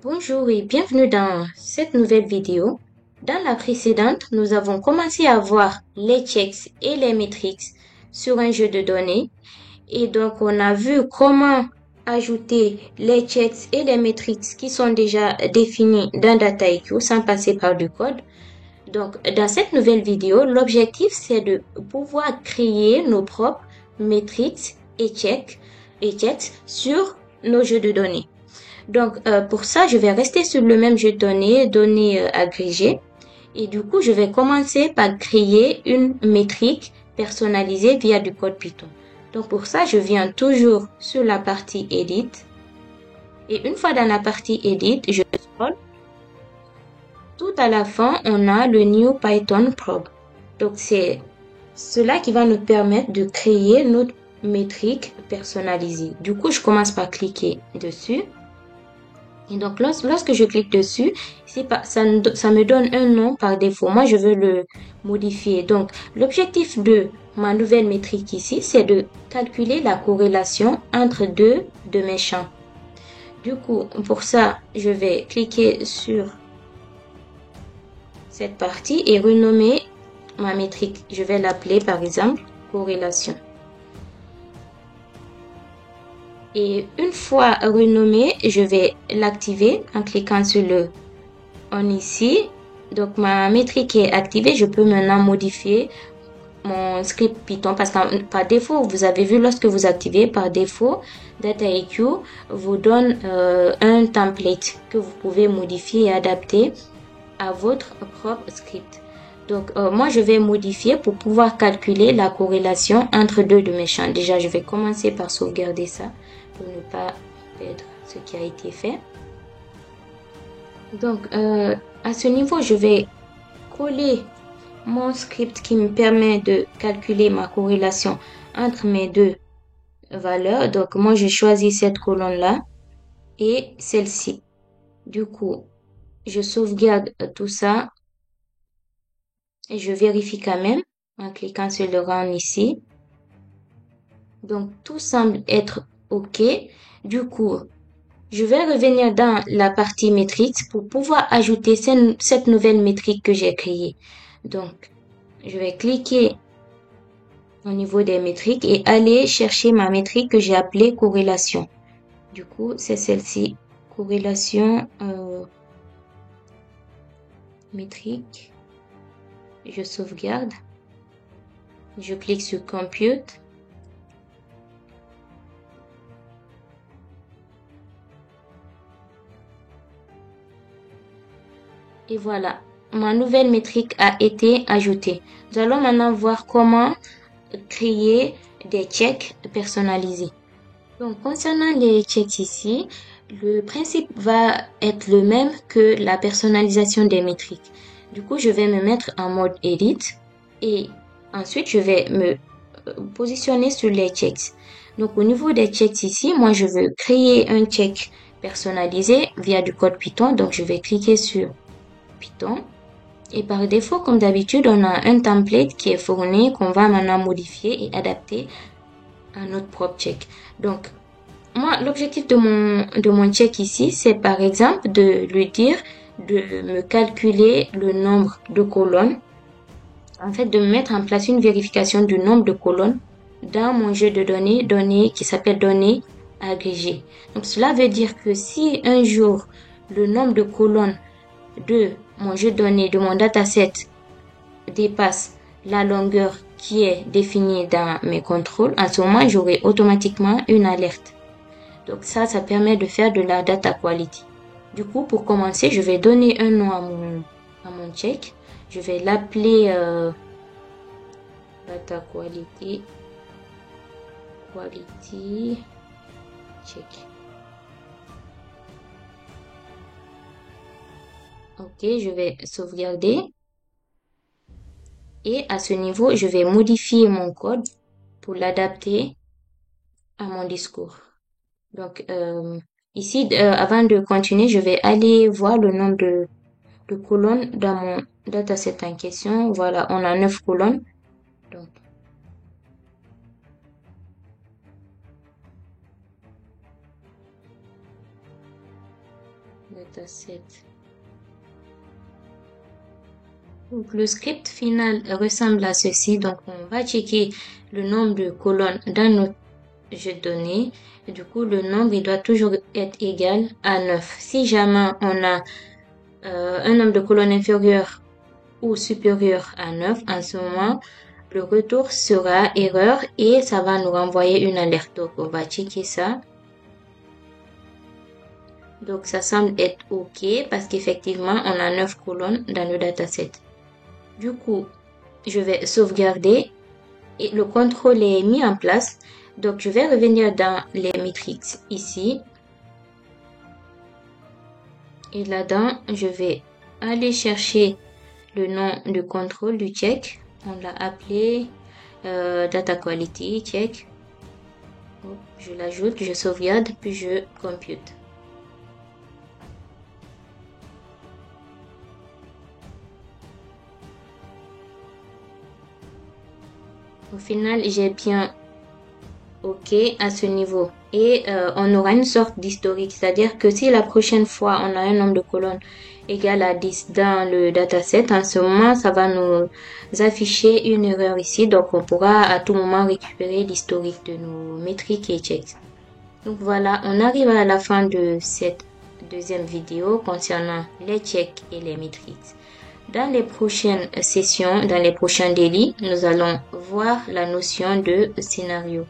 Bonjour et bienvenue dans cette nouvelle vidéo. Dans la précédente, nous avons commencé à voir les checks et les metrics sur un jeu de données. Et donc, on a vu comment ajouter les checks et les metrics qui sont déjà définis dans DataIQ sans passer par du code. Donc, dans cette nouvelle vidéo, l'objectif, c'est de pouvoir créer nos propres metrics et checks sur nos jeux de données. Donc, pour ça, je vais rester sur le même jeu de données agrégées. Et du coup, je vais commencer par créer une métrique personnalisée via du code Python. Donc, pour ça, je viens toujours sur la partie Edit. Et une fois dans la partie Edit, je scroll. Tout à la fin, on a le New Python Probe. Donc, c'est cela qui va nous permettre de créer notre métrique personnalisée. Du coup, je commence par cliquer dessus. Et donc, lorsque je clique dessus, ça me donne un nom par défaut. Moi, je veux le modifier. Donc, l'objectif de ma nouvelle métrique ici, c'est de calculer la corrélation entre deux de mes champs. Du coup, pour ça, je vais cliquer sur cette partie et renommer ma métrique. Je vais l'appeler, par exemple, corrélation. Et une fois renommé, je vais l'activer en cliquant sur le on ici. Donc ma métrique est activée. Je peux maintenant modifier mon script Python parce que par défaut, vous avez vu lorsque vous activez par défaut, DataIQ vous donne un template que vous pouvez modifier et adapter à votre propre script. Donc moi je vais modifier pour pouvoir calculer la corrélation entre deux de mes champs. Déjà je vais commencer par sauvegarder ça pour ne pas perdre ce qui a été fait. Donc à ce niveau je vais coller mon script qui me permet de calculer ma corrélation entre mes deux valeurs. Donc moi je choisis cette colonne là et celle-ci. Du coup je sauvegarde tout ça. Et je vérifie quand même en cliquant sur le run ici. Donc, tout semble être OK. Du coup, je vais revenir dans la partie métrique pour pouvoir ajouter cette nouvelle métrique que j'ai créée. Donc, je vais cliquer au niveau des métriques et aller chercher ma métrique que j'ai appelée corrélation. Du coup, c'est celle-ci. Corrélation métrique. Je sauvegarde. Je clique sur Compute. Et voilà, ma nouvelle métrique a été ajoutée. Nous allons maintenant voir comment créer des checks personnalisés. Donc, concernant les checks ici, le principe va être le même que la personnalisation des métriques. Du coup, je vais me mettre en mode Edit et ensuite, je vais me positionner sur les checks. Donc, au niveau des checks ici, moi, je veux créer un check personnalisé via du code Python. Donc, je vais cliquer sur Python. Et par défaut, comme d'habitude, on a un template qui est fourni qu'on va maintenant modifier et adapter à notre propre check. Donc, moi, l'objectif de mon check ici, c'est par exemple de lui dire de me calculer le nombre de colonnes. En fait, de mettre en place une vérification du nombre de colonnes dans mon jeu de données qui s'appelle données agrégées. Donc, cela veut dire que si un jour, le nombre de colonnes de mon jeu de données, de mon dataset dépasse la longueur qui est définie dans mes contrôles, en ce moment, j'aurai automatiquement une alerte. Donc ça permet de faire de la data quality. Du coup, pour commencer, je vais donner un nom à mon check. Je vais l'appeler data quality check. Ok, je vais sauvegarder. Et à ce niveau, je vais modifier mon code pour l'adapter à mon discours. Donc, ici, avant de continuer, je vais aller voir le nombre de colonnes dans mon dataset en question. Voilà, on a 9 colonnes. Donc, dataset. Donc, le script final ressemble à ceci. Donc, on va checker le nombre de colonnes dans notre jeu de données. Et du coup, le nombre, il doit toujours être égal à 9. Si jamais on a un nombre de colonnes inférieur ou supérieur à 9, en ce moment, le retour sera erreur et ça va nous renvoyer une alerte. Donc, on va checker ça. Donc, ça semble être OK parce qu'effectivement, on a 9 colonnes dans le dataset. Du coup, je vais sauvegarder et le contrôle est mis en place. Donc, je vais revenir dans les métriques ici. Et là-dedans, je vais aller chercher le nom de contrôle du check. On l'a appelé Data Quality Check. Je l'ajoute, je sauvegarde, puis je compute. Au final, j'ai bien OK à ce niveau. Et on aura une sorte d'historique, c'est-à-dire que si la prochaine fois on a un nombre de colonnes égal à 10 dans le dataset, en ce moment, ça va nous afficher une erreur ici. Donc, on pourra à tout moment récupérer l'historique de nos métriques et checks. Donc voilà, on arrive à la fin de cette deuxième vidéo concernant les checks et les métriques. Dans les prochaines sessions, dans les prochains délits, nous allons voir la notion de scénario.